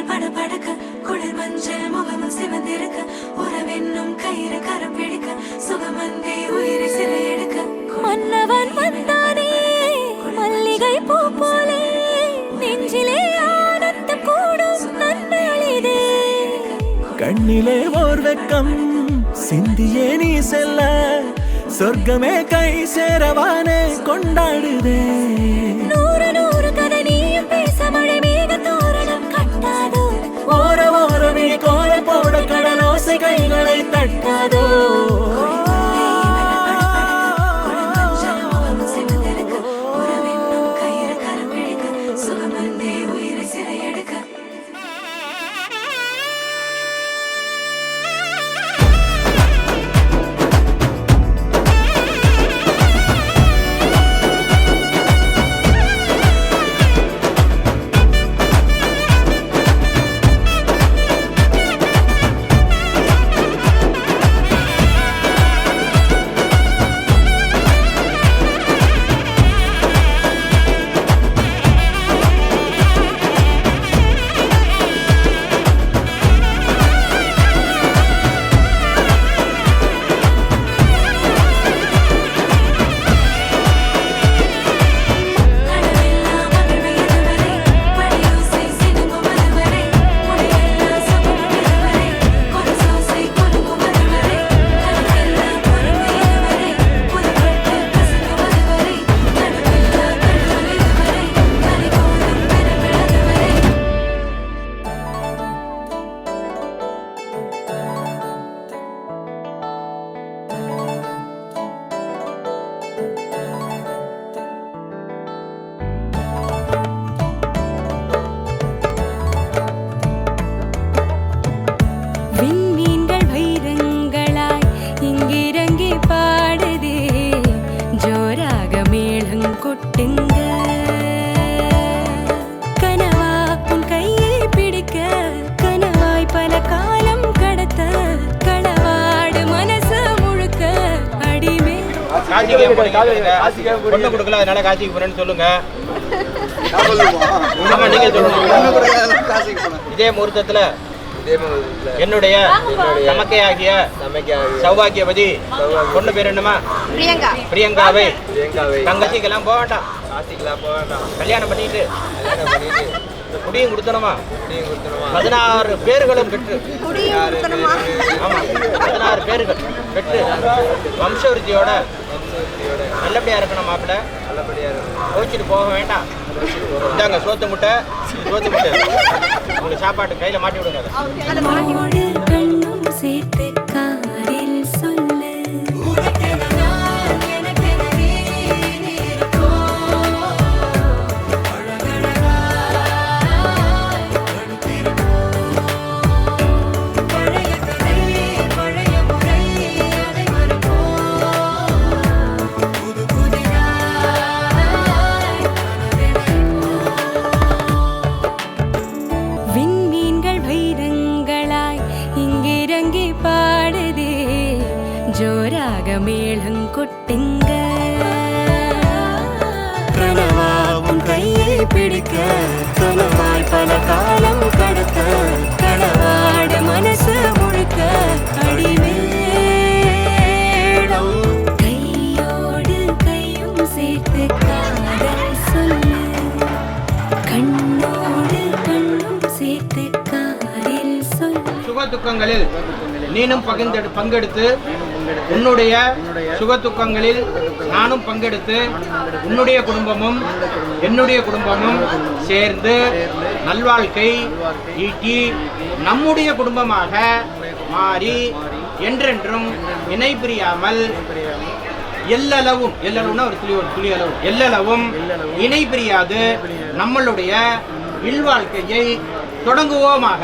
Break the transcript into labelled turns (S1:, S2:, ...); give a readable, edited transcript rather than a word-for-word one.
S1: படபடக்க குளிர் மஞ்சள் முகமும் சிவந்திருக்க உறவென்னும் கயிறு கரம் பிடிக்க சுகமந்தே உயிரை சிறை எடுக்க மன்னவன் வந்தானே மல்லிகை பூ போலே நெஞ்சிலே ஆனந்தம் கூடும் நன்னாளிதே
S2: கண்ணிலே ஓர் வெக்கம் சிந்தியே நீ செல்ல சொர்க்கமே கை சேரவானே கொண்டாடுதே
S1: நூறு நூறு கதை நீயும் பேச மழை மேக தோரணம் கட்டாதோ
S2: ஓர ஓரமே கோல போட கடலோசை கைகளை தட்டாதோ
S3: பொண்ணு கொடுக்கல அதனால காசிக்கு போறேன்னு சொல்லுங்க. இதே முகூர்த்தத்துல என்னுடைய சமக்கையாகிய சௌபாகியவதி பொண்ணு பேர் என்னமா பிரியங்காவை தங்கச்சிக்கெல்லாம் போக வேண்டாம், கல்யாணம் பண்ணிட்டு குடியும் கொடுத்தனமா 16 பேர்களும் பெற்று 16 பேர்கள் பெற்று வம்சவருத்தியோட நல்லபடியா இருக்கணும் மாப்பிள்ள. கோச்சிட்டு போக வேண்டாம். இந்தாங்க சோத்து முட்டை உங்களுக்கு சாப்பாட்டு கையில மாட்டி விடுங்க.
S1: ஜோராக மேளம் கொட்டுங்க,
S2: கனவாவும் கையை பிடிக்க கனவாய் பல காலம் கடக்க
S1: களவாட மனசு முழுக்க அடிமேளம் கையோடு கையும் சேர்த்து காதல் சொல்லு, கண்ணோடு கண்ணும் சேர்த்து காதல் சொல்லு.
S3: சுக துக்கங்களில் நீனும் பங்கெடுத்து உன்னுடைய சுக துக்கங்களில் நானும் பங்கெடுத்து உன்னுடைய குடும்பமும் என்னுடைய குடும்பமும் சேர்ந்து நல்வாழ்க்கை ஈட்டி நம்முடைய குடும்பமாக மாறி என்றென்றும் இணை பிரியாமல் எல்லளவும் ஒரு துளி அளவு எல்லளவும் இணை பிரியாது நம்மளுடைய இல்வாழ்க்கையை தொடங்குவோமாக.